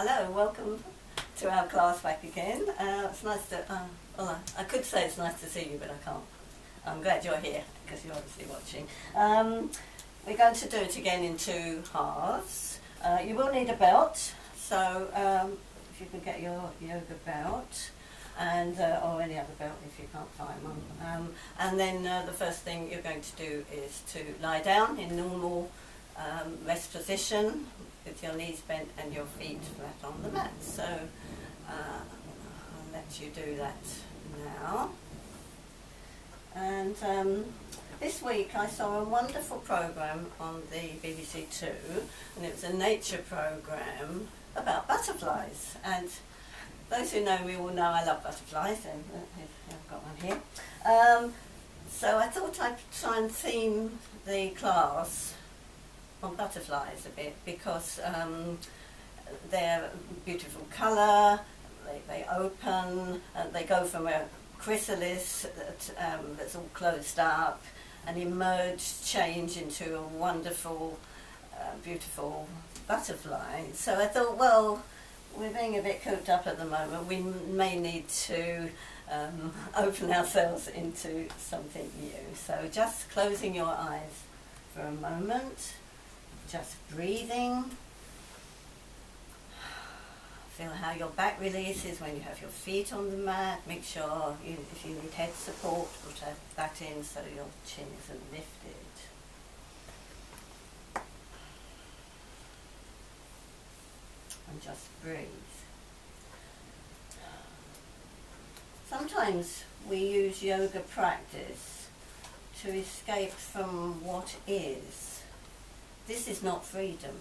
Hello, welcome to our class back again. It's nice to, well, I could say it's nice to see you, but I can't. I'm glad you're here, because you're obviously watching. We're going to do it again in two halves. You will need a belt, so if you can get your yoga belt, and or any other belt if you can't find one. And then the first thing you're going to do is to lie down in normal rest position with your knees bent and your feet flat on the mat. So I'll let you do that now. And this week I saw a wonderful programme on the BBC Two, and it was a nature programme about butterflies. And those who know me will know I love butterflies, and I've got one here. So I thought I'd try and theme the class on butterflies a bit, because they're beautiful colour, they open, they go from a chrysalis that's all closed up and emerge, change into a wonderful, beautiful butterfly. So I thought, well, we're being a bit cooped up at the moment. We may need to open ourselves into something new. So just closing your eyes for a moment, just breathing. Feel how your back releases when you have your feet on the mat. Make sure if you need head support, put that in so your chin isn't lifted. And just breathe. Sometimes we use yoga practice to escape from what is. This is not freedom.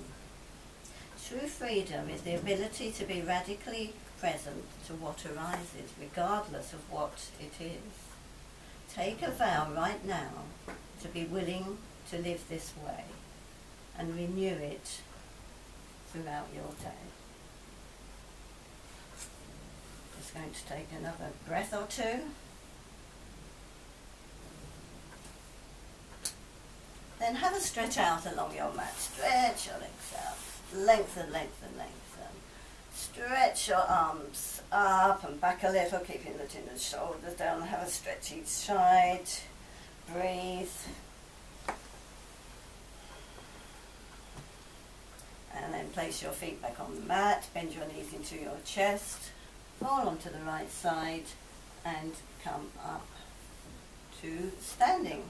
True freedom is the ability to be radically present to what arises, regardless of what it is. Take a vow right now to be willing to live this way and renew it throughout your day. Just going to take another breath or two. Then have a stretch out along your mat. Stretch your legs out. Lengthen, lengthen, lengthen. Stretch your arms up and back a little, keeping the chin and shoulders down. Have a stretch each side. Breathe. And then place your feet back on the mat. Bend your knees into your chest. Fall onto the right side and come up to standing.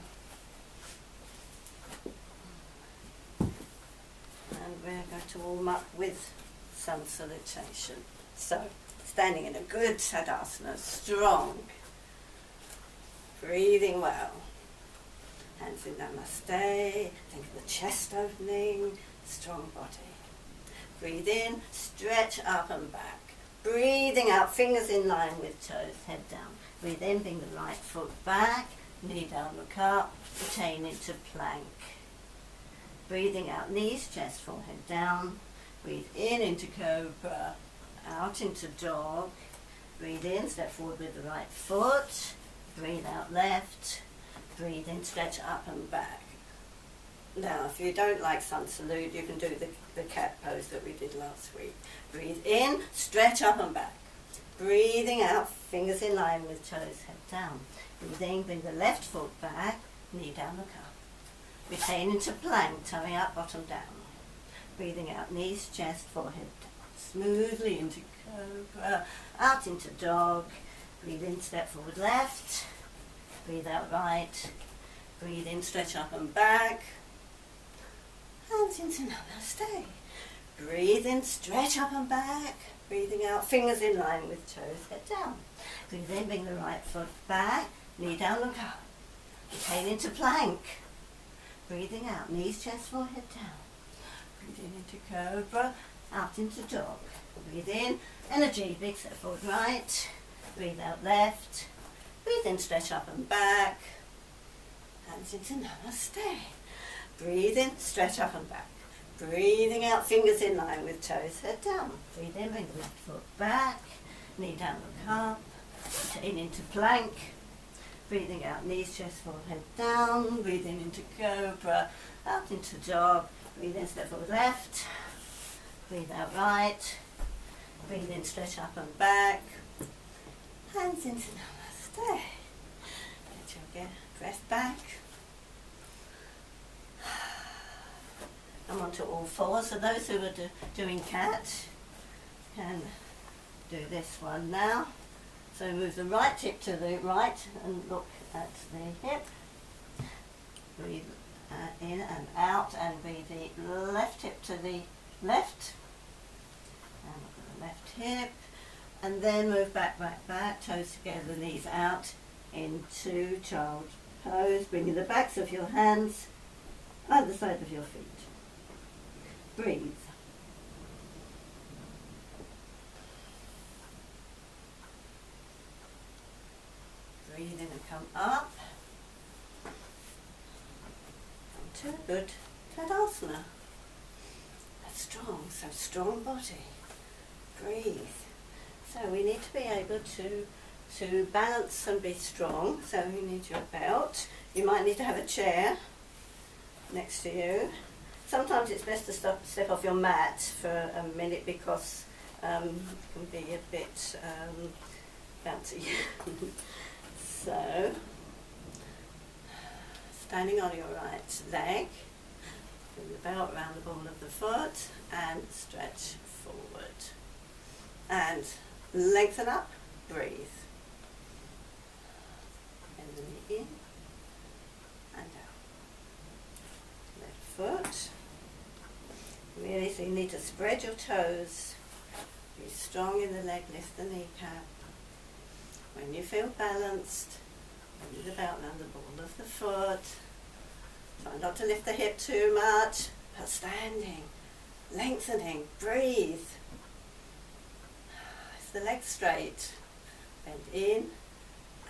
And we're going to warm up with sun salutation. So, standing in a good Tadasana, strong, breathing well. Hands in Namaste, think of the chest opening, strong body. Breathe in, stretch up and back. Breathing out, fingers in line with toes, head down. Breathe in, bring the right foot back, knee down, look up, retain into plank. Breathing out, knees, chest, forehead down. Breathe in into cobra, out into dog. Breathe in, step forward with the right foot. Breathe out left. Breathe in, stretch up and back. Now, if you don't like sun salute, you can do the cat pose that we did last week. Breathe in, stretch up and back. Breathing out, fingers in line with toes, head down. Breathe in, bring the left foot back, knee down, look up. Retain into plank, tummy up, bottom down. Breathing out, knees, chest, forehead down. Smoothly into cobra, out into dog. Breathe in, step forward left. Breathe out right. Breathe in, stretch up and back. Hands into Namaste. Breathe in, stretch up and back. Breathing out, fingers in line with toes, head down. Breathe in, bring the right foot back. Knee down, look up. Retain into plank. Breathing out, knees, chest, forehead down. Breathe in into cobra, out into dog. Breathe in, energy, big step forward right. Breathe out left. Breathe in, stretch up and back. Hands into Namaste. Breathe in, stretch up and back. Breathing out, fingers in line with toes, head down. Breathe in, bring the left foot back. Knee down, look up. Retain into plank. Breathing out, knees, chest, forehead down. Breathing into cobra, out into dog. Breathe in, step forward left. Breathe out right. Breathe in, stretch up and back. Hands into namaste. Let your breath back. Come onto all fours. So those who are doing cat can do this one now. So move the right hip to the right and look at the hip. Breathe in and out, and breathe the left hip to the left. And look at the left hip. And then move back, back, back. Toes together, knees out into child pose. Bringing the backs of your hands either side of your feet. Breathe. Breathe in and come up. Come to a good Tadasana. That's strong, so strong body. Breathe. So we need to be able to balance and be strong. So you need your belt. You might need to have a chair next to you. Sometimes it's best to step off your mat for a minute because it can be a bit bouncy. So, standing on your right leg, bring the belt around the ball of the foot and stretch forward. And lengthen up, breathe. Bend the knee in and down. Left foot. Really, so you need to spread your toes. Be strong in the leg, lift the kneecap. When you feel balanced, bring the belt around the ball of the foot. Try not to lift the hip too much, but standing, lengthening, breathe. Is the leg straight? Bend in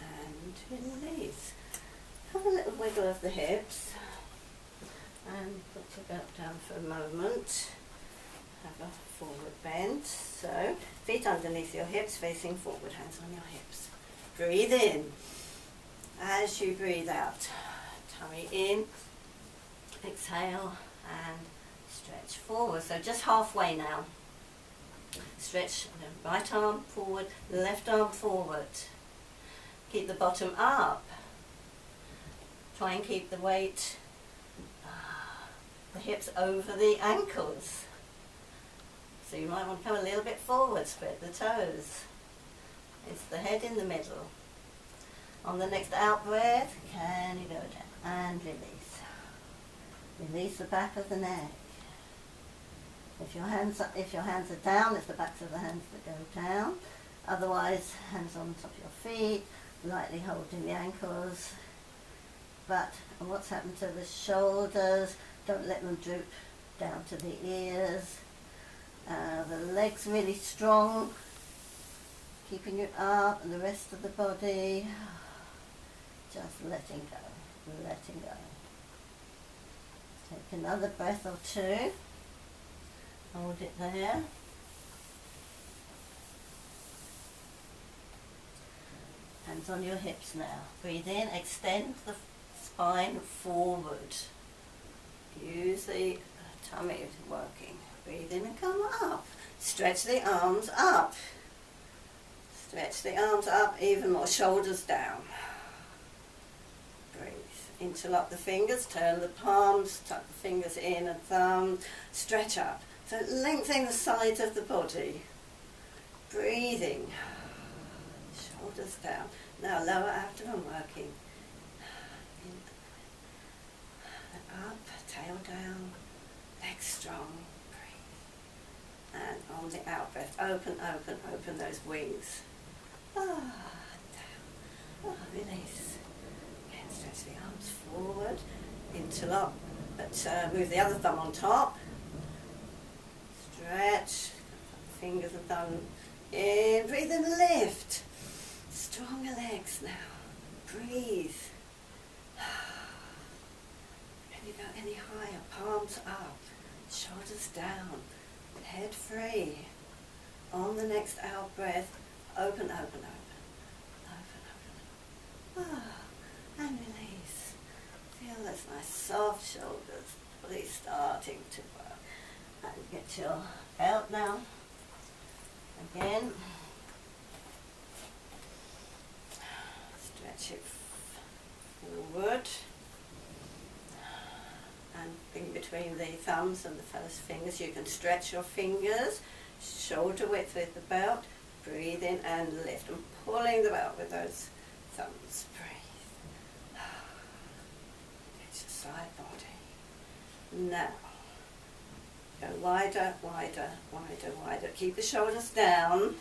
and release. Have a little wiggle of the hips. And put your belt down for a moment. Have a forward bend. So, feet underneath your hips, facing forward, hands on your hips. Breathe in. As you breathe out, tummy in. Exhale and stretch forward. So just halfway now. Stretch the right arm forward, left arm forward. Keep the bottom up. Try and keep the weight, the hips over the ankles. So you might want to come a little bit forward, spread the toes. It's the head in the middle. On the next out breath, can you go down and release. Release the back of the neck. If your hands are down, it's the backs of the hands that go down. Otherwise, hands on top of your feet, lightly holding the ankles. But what's happened to the shoulders? Don't let them droop down to the ears. The legs really strong, keeping it up, and the rest of the body just letting go, letting go. Take another breath or two. Hold it there. Hands on your hips now. Breathe in, extend the spine forward. Use the tummy working. Breathe in and come up. Stretch the arms up. Stretch the arms up even more. Shoulders down. Breathe. Interlock the fingers. Turn the palms. Tuck the fingers in and thumb. Stretch up. So lengthen the sides of the body. Breathing. Shoulders down. Now lower abdomen working. Up, tail down, legs strong, breathe. And on the out breath, open, open, open those wings. Down. Release. Again, stretch the arms forward, interlock, but move the other thumb on top. Stretch, fingers and thumb in, breathe and lift. Stronger legs now, breathe. You go any higher, palms up, shoulders down, head free. On the next out breath, open, open, open, open, open. And release. Feel those nice soft shoulders, body starting to work. And get your belt now. Again. Stretch it forward. And in between the thumbs and the first fingers, you can stretch your fingers, shoulder width with the belt. Breathe in and lift, and pulling the belt with those thumbs. Breathe. It's the side body. Now, go wider, wider, wider, wider. Keep the shoulders down.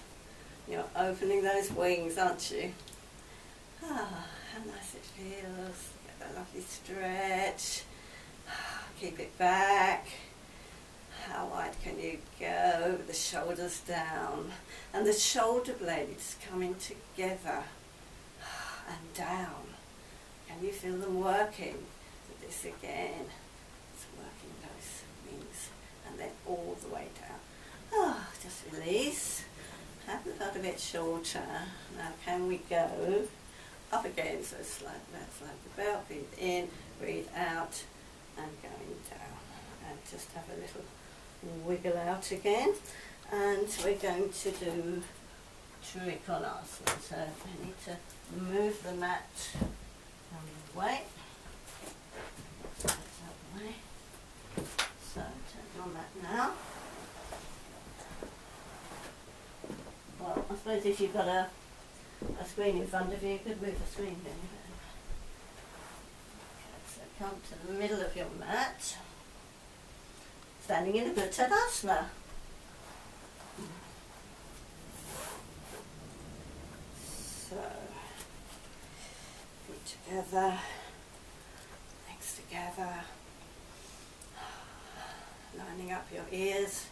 You're opening those wings, aren't you? Ah, how nice it feels. Get a lovely stretch. Keep it back. How wide can you go with the shoulders down? And the shoulder blades coming together and down. Can you feel them working? Do this again. It's working those wings. And then all the way down. Ah, just release. Have the belt a bit shorter. Now can we go up again? So slide the belt. Breathe in, breathe out, and going down. And just have a little wiggle out again. And we're going to do Trikonasana. So I need to move the mat out of the way. Out the way. So turn on that now. Well, I suppose if you've got a screen in front of you, you could move the screen then. Okay, so come to the middle of your mat. Standing in a good Tadasana. So, feet together, legs together, lining up your ears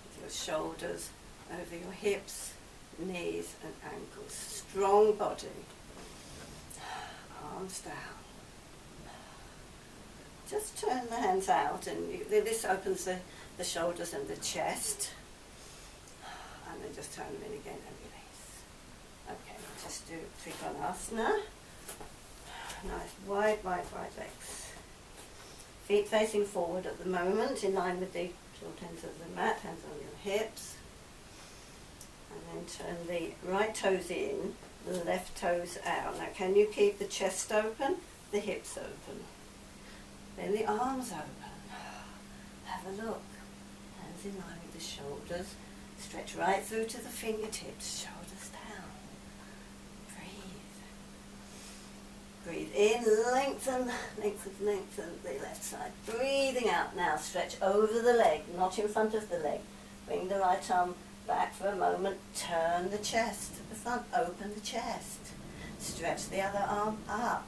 with your shoulders over your hips, knees and ankles. Strong body. Arms down. Just turn the hands out, and this opens the shoulders and the chest. And then just turn them in again and release. Okay, just do Trikonasana. Nice wide, wide, wide legs. Feet facing forward at the moment, in line with the short ends of the mat, hands on your hips. And then turn the right toes in, the left toes out. Now can you keep the chest open, the hips open? Then the arms open. Have a look. Hands in line with the shoulders. Stretch right through to the fingertips. Shoulders down. Breathe. Breathe in. Lengthen, lengthen, lengthen the left side. Breathing out now. Stretch over the leg, not in front of the leg. Bring the right arm back for a moment. Turn the chest to the front. Open the chest. Stretch the other arm up.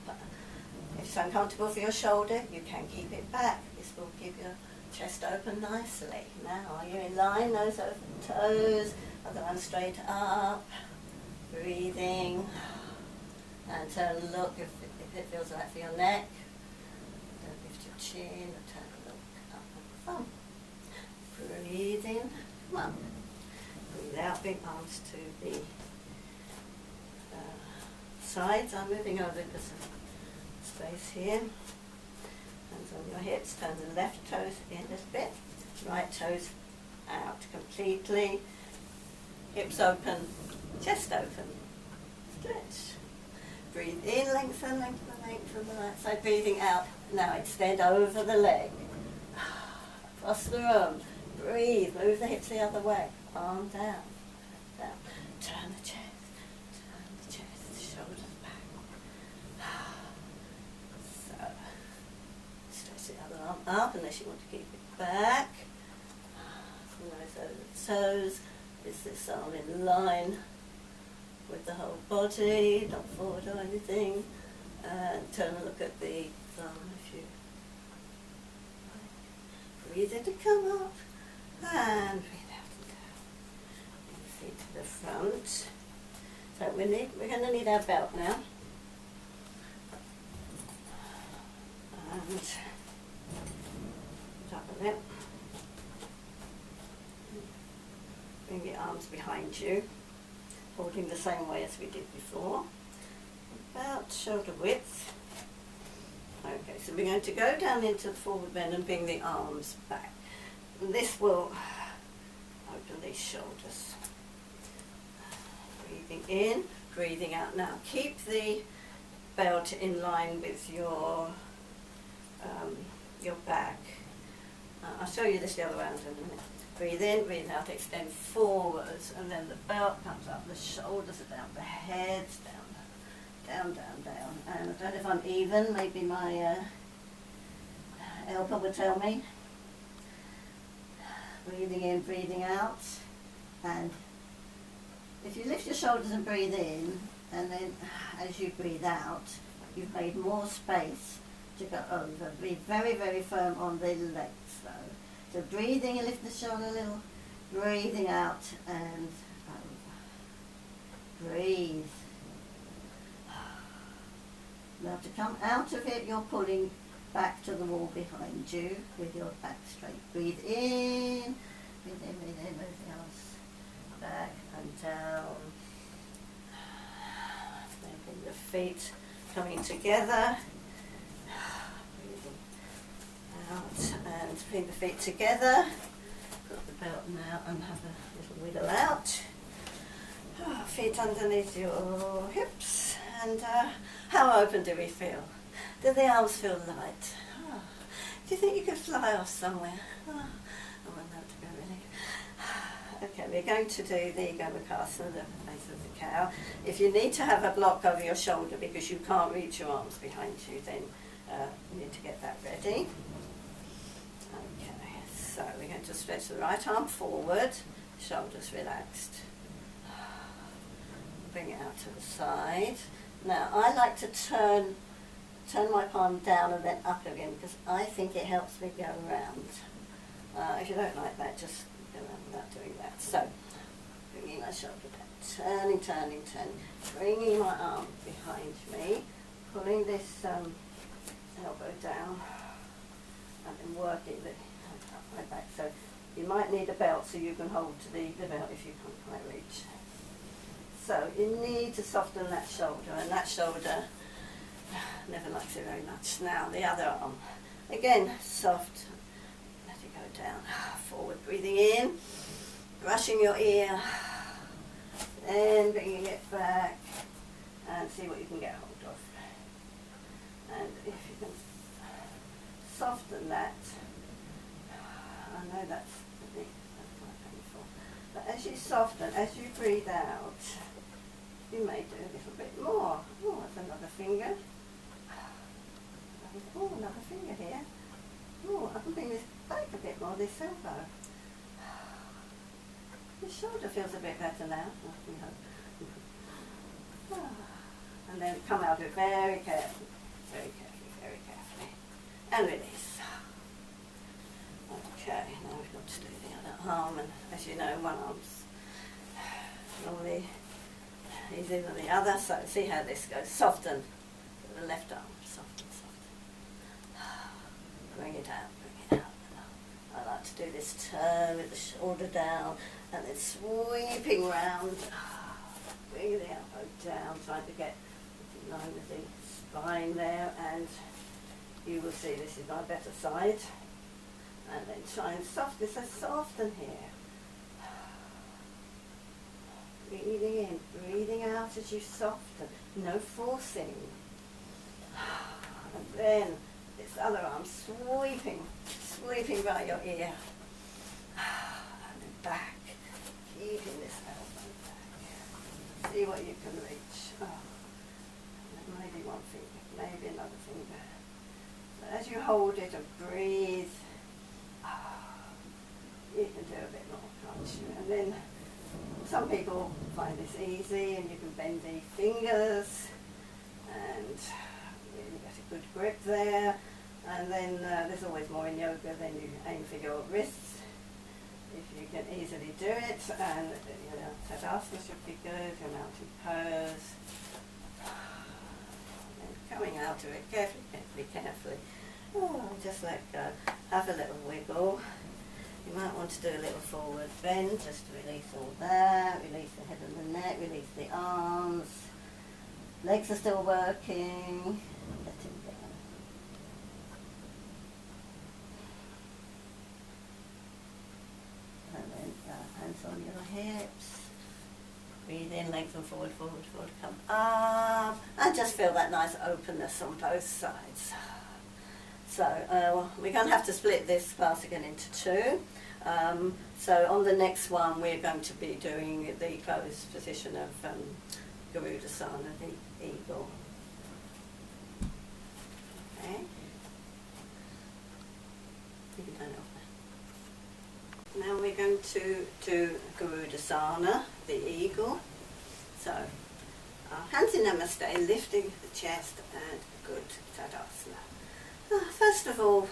If it's uncomfortable for your shoulder, you can keep it back. This will keep your chest open nicely. Now, are you in line? Nose over toes. Other one straight up. Breathing. And turn and look if it feels right for your neck. Don't lift your chin. Turn and look up at the thumb. Breathe in. Come on. Breathe out. Big arms to the sides. I'm moving over because space here. Hands on your hips. Turn the left toes in a bit. Right toes out completely. Hips open. Chest open. Stretch. Breathe in. Lengthen, lengthen, lengthen the right side. Breathing out. Now extend over the leg. Across the room. Breathe. Move the hips the other way. Arm down. Down. Turn the chest. Up unless you want to keep it back. Nose over the toes. Is this arm in line with the whole body? Not forward or anything. And turn and look at the thumb if you like. Breathe in to come up and breathe out and down. Bring the feet to the front. So we're going to need our belt now. And top of it. Bring your arms behind you, holding the same way as we did before. About shoulder width. Okay, so we're going to go down into the forward bend and bring the arms back. And this will open these shoulders. Breathing in, breathing out. Now keep the belt in line with your back. I'll show you this the other way around in a minute. Breathe in, breathe out, extend forwards, and then the belt comes up, the shoulders are down, the head's down, down. And I don't know if I'm even, maybe my elbow would tell me. Breathing in, breathing out, and if you lift your shoulders and breathe in, and then as you breathe out, you've made more space to go over. Be very, very firm on the legs though. So breathing and lift the shoulder a little, breathing out and over. Breathe. Now to come out of it, you're pulling back to the wall behind you with your back straight. Breathe in, move the arms back and down. Then bring the feet coming together. Out and bring the feet together. Put the belt now and have a little wiggle out. Feet underneath your hips, and how open do we feel? Do the arms feel light? Do you think you could fly off somewhere? I want that to go really. Okay, we're going to do the Gomukhasana, the base of the cow. If you need to have a block over your shoulder because you can't reach your arms behind you, then you need to get that ready. Okay, so we're going to stretch the right arm forward, shoulders relaxed. Bring it out to the side. Now I like to turn my palm down and then up again because I think it helps me go around. If you don't like that, just go around without doing that. So bringing my shoulder down, turning, bringing my arm behind me, pulling this elbow down, and then working up my back. So you might need a belt so you can hold to the belt if you can't quite reach. So you need to soften that shoulder, and that shoulder never likes it very much. Now the other arm, again soft, let it go down, forward, breathing in, brushing your ear, then bringing it back, and see what you can get hold of. And if you can soften that, I know that's quite painful, but as you soften, as you breathe out, you may do a little bit more. Oh, that's another finger. Oh, another finger here. Oh, I can bring this back a bit more, this elbow. The shoulder feels a bit better now. And then come out of it very carefully, very carefully. And release. Okay, now we've got to do the other arm, and as you know, one arm's normally easier than the other, so see how this goes. Soften the left arm, soften. Bring it out. I like to do this turn with the shoulder down and then sweeping round. Bring the elbow down, trying to get in line with the spine there, and you will see this is my better side. And then try and soften here. Breathing in, breathing out as you soften, no forcing. And then this other arm sweeping by your ear. And then back, keeping this elbow back. See what you can reach. Maybe one finger, maybe another finger. So as you hold it and breathe, you can do a bit more, can't you? And then some people find this easy, and you can bend the fingers and really get a good grip there. And then there's always more in yoga than you aim for your wrists. If you can easily do it, and Tadasana should be good, your mountain pose. And coming out of it carefully. Oh, just let go. Have a little wiggle. You might want to do a little forward bend just to release all that. Release the head and the neck, release the arms. Legs are still working. Let him go. And then hands on your hips. Breathe in, lengthen forward, forward, forward, come up. And just feel that nice openness on both sides. So we're going to have to split this class again into two. So on the next one we're going to be doing the closed position of Garudasana, the eagle. Okay. You can turn it off now. Now we're going to do Garudasana, the eagle. So hands in Namaste, lifting the chest and good Tadasana. First of all,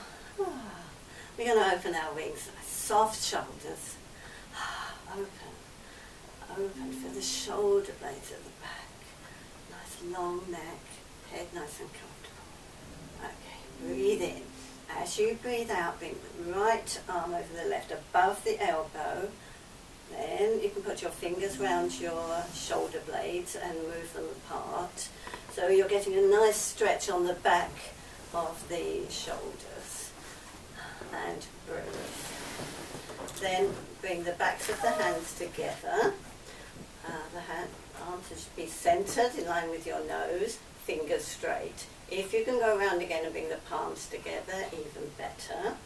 we're going to open our wings, soft shoulders, open for the shoulder blades at the back, nice long neck, head nice and comfortable. Okay, breathe in. As you breathe out, bring the right arm over the left above the elbow. Then you can put your fingers around your shoulder blades and move them apart. So you're getting a nice stretch on the back of the shoulders. And breathe. Then bring the backs of the hands together. Arms should be centered in line with your nose, fingers straight. If you can go around again and bring the palms together, even better.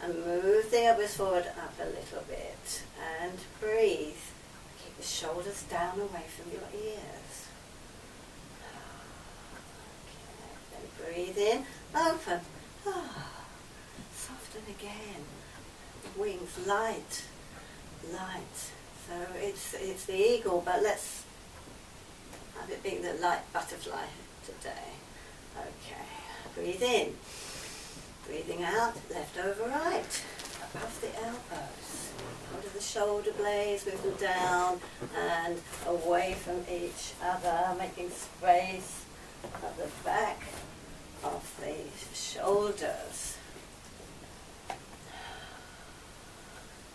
And move the elbows forward up a little bit. And breathe. Keep the shoulders down away from your ears. Okay. Then breathe in, open. Soften again. Wings light. So it's the eagle, but let's have it being the light butterfly today. Okay, breathe in. Breathing out, left over right, above the elbows. Onto the shoulder blades, move them down and away from each other, making space at the back of the shoulders.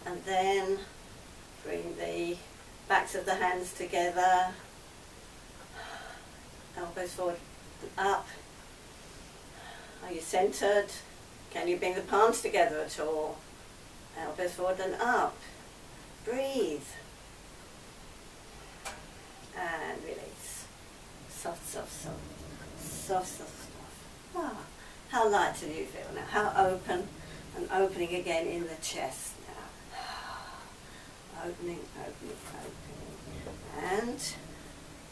And then bring the backs of the hands together, elbows forward and up. Are you centered? Can you bring the palms together at all? Elbows forward and up. Breathe. And release. Soft, soft, soft. Soft, soft, soft. How light do you feel now? How open? And opening again in the chest now. Opening, opening, opening. And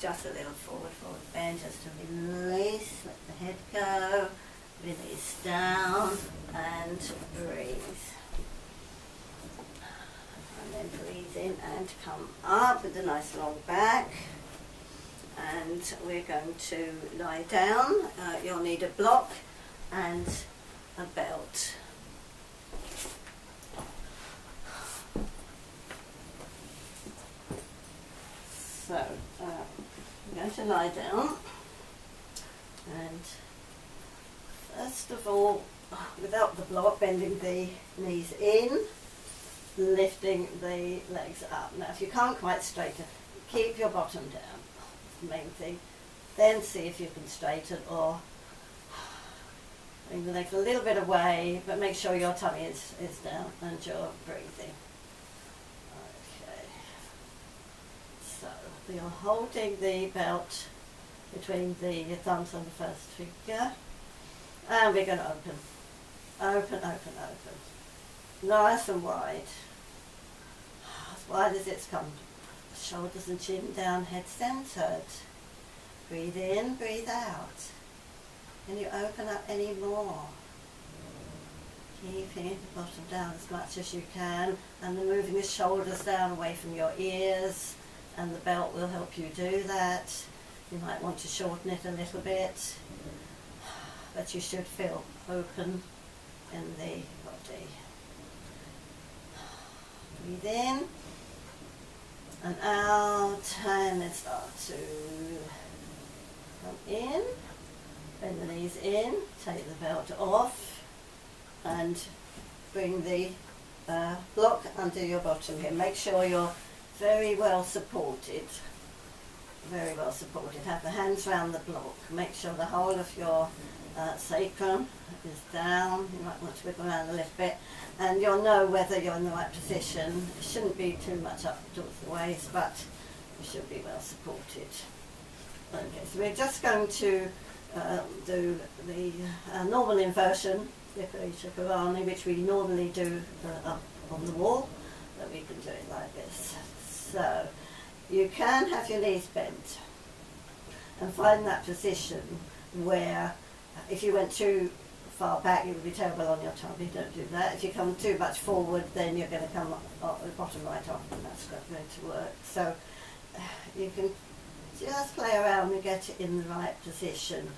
just a little forward, forward bend, just to release. Let the head go. Release down and breathe. And then breathe in and come up with a nice long back. And we're going to lie down. You'll need a block and a belt. So I'm going to lie down, and first of all, without the block, bending the knees in, lifting the legs up. Now if you can't quite straighten, keep your bottom down, main thing. Then see if you can straighten or bring the legs a little bit away, but make sure your tummy is down and you're breathing. Okay. So you're holding the belt between the thumbs and the first finger. And we're going to open. Open, open, open. Nice and wide. As wide as it's come. Shoulders and chin down, head centered. Breathe in, breathe out. Can you open up any more? Keeping the bottom down as much as you can, and then moving the shoulders down away from your ears, and the belt will help you do that. You might want to shorten it a little bit, but you should feel open in the body. Breathe in and out, and then start to come in. Bend the knees in, take the belt off, and bring the block under your bottom here. Make sure you're very well supported. Very well supported. Have the hands round the block. Make sure the whole of your sacrum is down. You might want to wiggle around a little bit, and you'll know whether you're in the right position. It shouldn't be too much up towards the waist, but you should be well supported. Okay, so we're just going to do the normal inversion, Viparita Chakarani, which we normally do up on the wall, but we can do it like this. So you can have your knees bent and find that position where if you went too far back you would be terrible on your tummy. Don't do that. If you come too much forward then you're going to come up the bottom right off, and that's not going to work. So you can just play around and get it in the right position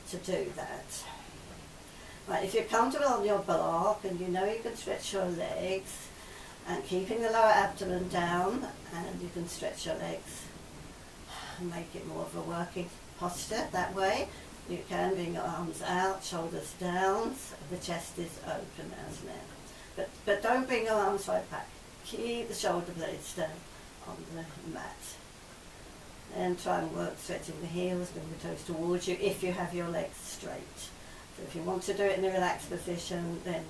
to do that. Right, if you're comfortable on your block and you know you can stretch your legs, and keeping the lower abdomen down, and you can stretch your legs and make it more of a working posture that way. You can bring your arms out, shoulders down, so the chest is open as now. But don't bring your arms right back. Keep the shoulder blades down on the mat. And try and work stretching the heels, bring the toes towards you if you have your legs straight. So if you want to do it in a relaxed position, then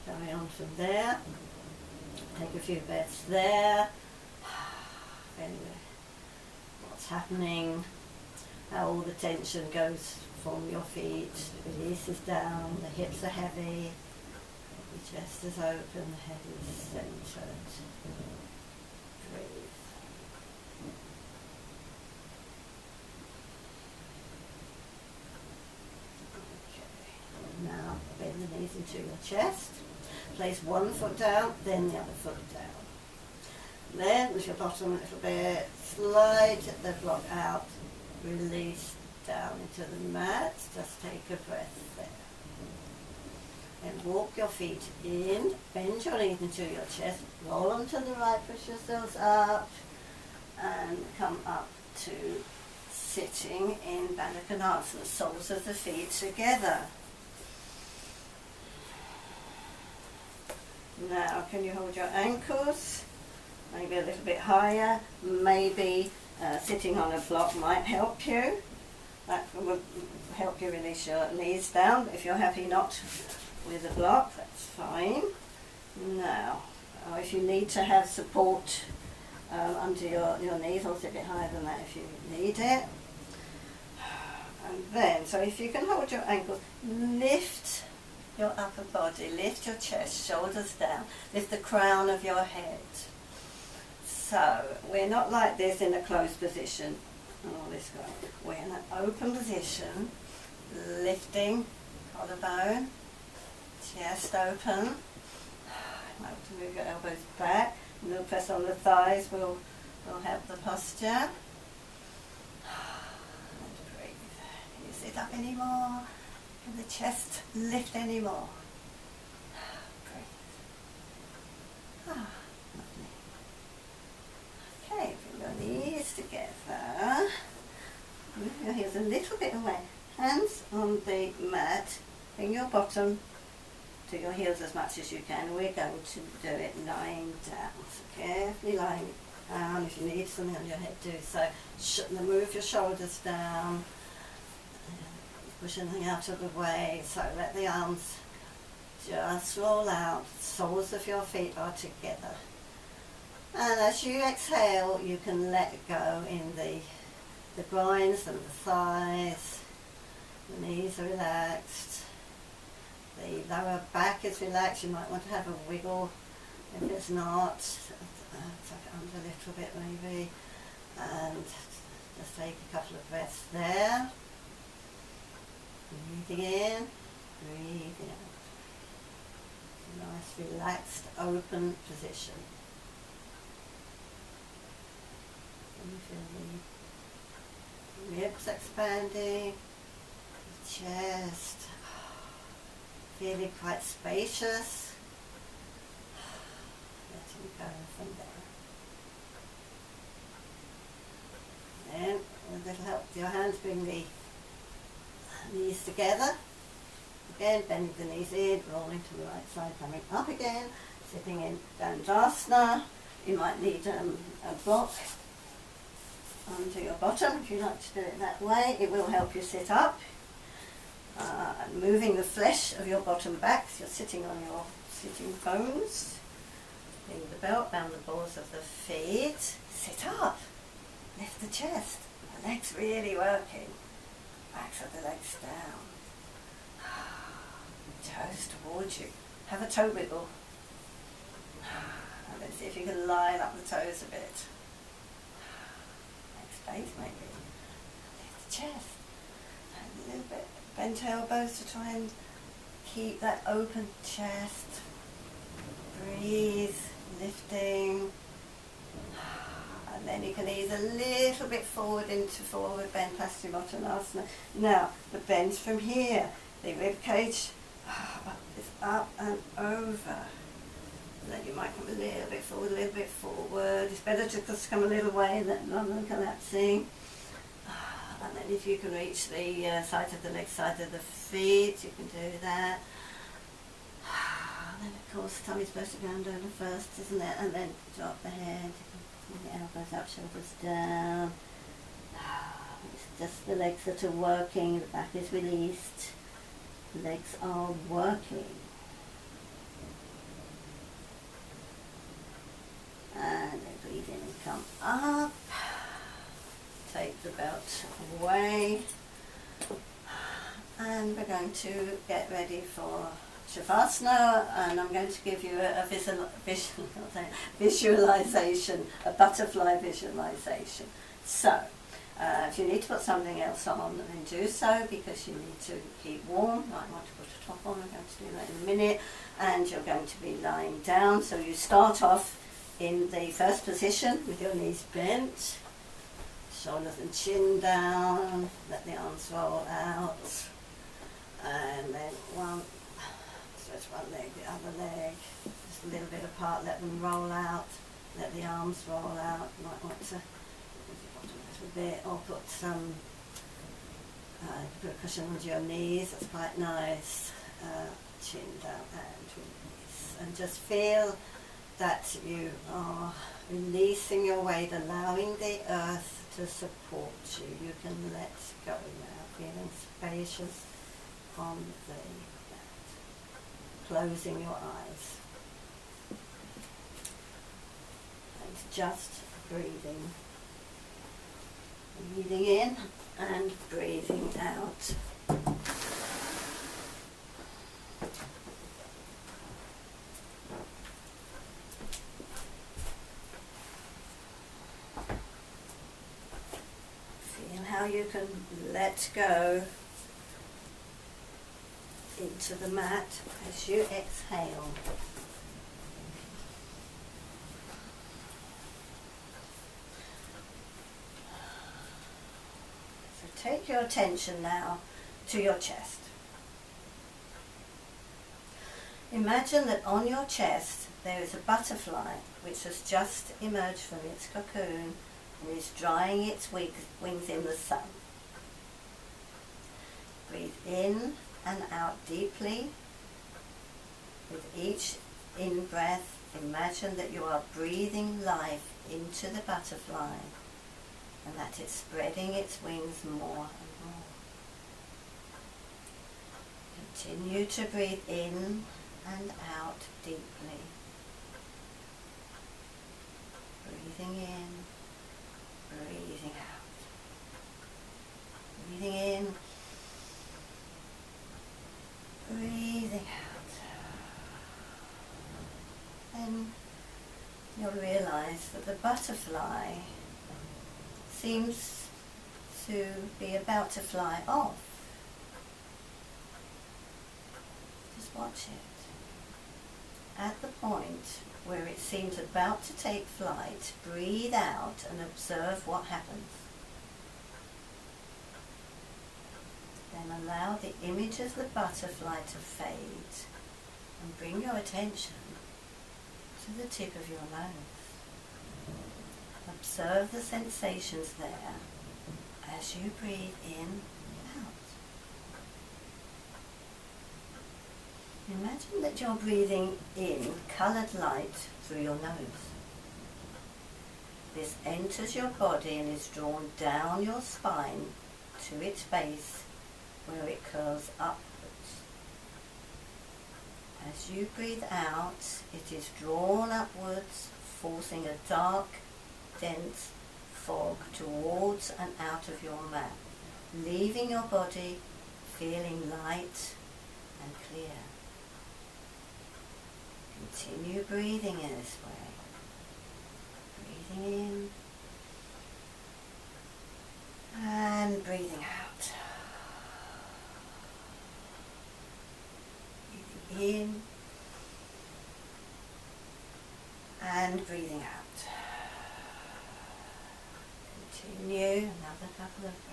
carry on from there. Take a few breaths there. Anyway, what's happening, how all the tension goes from your feet, releases down, the hips are heavy, the chest is open, the head is centered. Breathe. Now bend the knees into your chest. Place one foot down, then the other foot down. Then with your bottom a little bit, slide the block out, release down into the mat. Just take a breath there. And walk your feet in, bend your knees into your chest, roll onto the right, push yourselves up, and come up to sitting in Baddha Konasana, soles of the feet together. Now, can you hold your ankles? Maybe a little bit higher. Maybe sitting on a block might help you. That will help you release your knees down. If you're happy not with a block, that's fine. Now, if you need to have support under your knees, also a bit higher than that if you need it. And then, so if you can hold your ankles, lift your upper body, lift your chest, shoulders down, lift the crown of your head. So we're not like this in a closed position. Oh, this way. We're in an open position, lifting collarbone, chest open. Like to move your elbows back. A little press on the thighs will help the posture. And breathe. Can you sit up anymore? Can the chest lift anymore? Breathe. Lovely. Okay, bring your knees together. Move your heels a little bit away. Hands on the mat. Bring your bottom to your heels as much as you can. We're going to do it lying down. So carefully lying down. If you need something on your head, do so. Move your shoulders down. Push anything out of the way, so let the arms just roll out, soles of your feet are together. And as you exhale, you can let go in the groins and the thighs, the knees are relaxed, the lower back is relaxed. You might want to have a wiggle if it's not, tuck it under a little bit maybe, and just take a couple of breaths there. Breathing in, breathing out. Nice, relaxed, open position. And you feel the ribs expanding, the chest, feeling quite spacious. Letting go from there. Then, with a little help with your hands, bring the knees together. Again, bending the knees in, rolling to the right side, coming up again, sitting in Dandasana. You might need a block under your bottom if you like to do it that way. It will help you sit up. And moving the flesh of your bottom back, so you're sitting on your sitting bones. Bring the belt round the balls of the feet. Sit up. Lift the chest. The legs really working. Backs of the legs down. Toes towards you. Have a toe wiggle. And then see if you can line up the toes a bit. Next space maybe. Lift the chest. And a little bit. Bend elbows to try and keep that open chest. Breathe. Lifting. And then you can ease a little bit forward into forward bend Paschimottanasana. Now, the bends from here. The rib cage is up and over. And then you might come a little bit forward, a little bit forward. It's better to just come a little way rather than collapsing. And then if you can reach the side of the leg, side of the feet, you can do that. And then of course tummy's supposed to go under first, isn't it? And then drop the head. The elbows up, shoulders down. It's just the legs that are working, the back is released. The legs are working. And then breathe in and come up. Take the belt away. And we're going to get ready for Shavasana, and I'm going to give you a visualization, a butterfly visualization. So, if you need to put something else on, then do so, because you need to keep warm. You might want to put a top on. I'm going to do that in a minute. And you're going to be lying down. So you start off in the first position with your knees bent, shoulders and chin down, let the arms roll out, and then stretch one leg, the other leg, just a little bit apart, let them roll out, let the arms roll out. You might want to move your bottom a little bit, or put some put a cushion under your knees, that's quite nice. Chin down and release, and just feel that you are releasing your weight, allowing the earth to support you. You can let go now, feeling spacious on the mat. Closing your eyes. And just breathing. Breathing in and breathing out. How you can let go into the mat as you exhale. So take your attention now to your chest. Imagine that on your chest there is a butterfly which has just emerged from its cocoon and is drying its wings in the sun. Breathe in and out deeply. With each in-breath, imagine that you are breathing life into the butterfly and that it's spreading its wings more and more. Continue to breathe in and out deeply. Breathing in, breathing out. Breathing in, breathing out. Then you'll realize that the butterfly seems to be about to fly off. Just watch it. At the point where it seems about to take flight, breathe out and observe what happens. Then allow the image of the butterfly to fade and bring your attention to the tip of your nose. Observe the sensations there as you breathe in and out. Imagine that you're breathing in coloured light through your nose. This enters your body and is drawn down your spine to its base where it curls upwards. As you breathe out, it is drawn upwards, forcing a dark, dense fog towards and out of your map, leaving your body feeling light and clear. Continue breathing in this way. Breathing in and breathing out. Breathing in and breathing out. Continue another couple of breaths.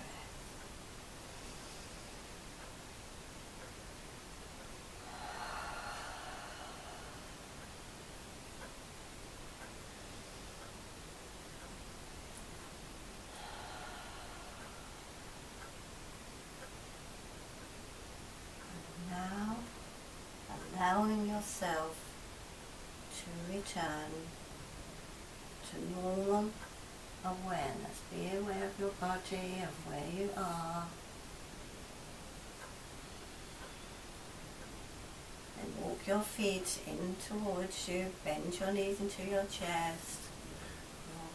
Allowing yourself to return to normal awareness. Be aware of your body, of where you are. Then walk your feet in towards you, bend your knees into your chest,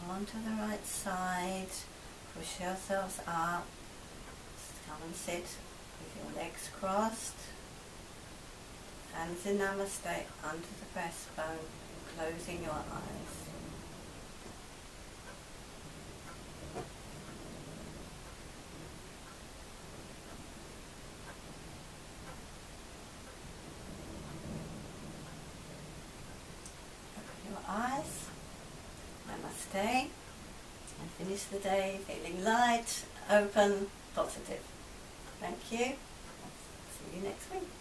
roll onto the right side, push yourselves up, come and sit with your legs crossed. Hands in Namaste under the breastbone, closing your eyes. Open your eyes, Namaste, and finish the day feeling light, open, positive. Thank you. See you next week.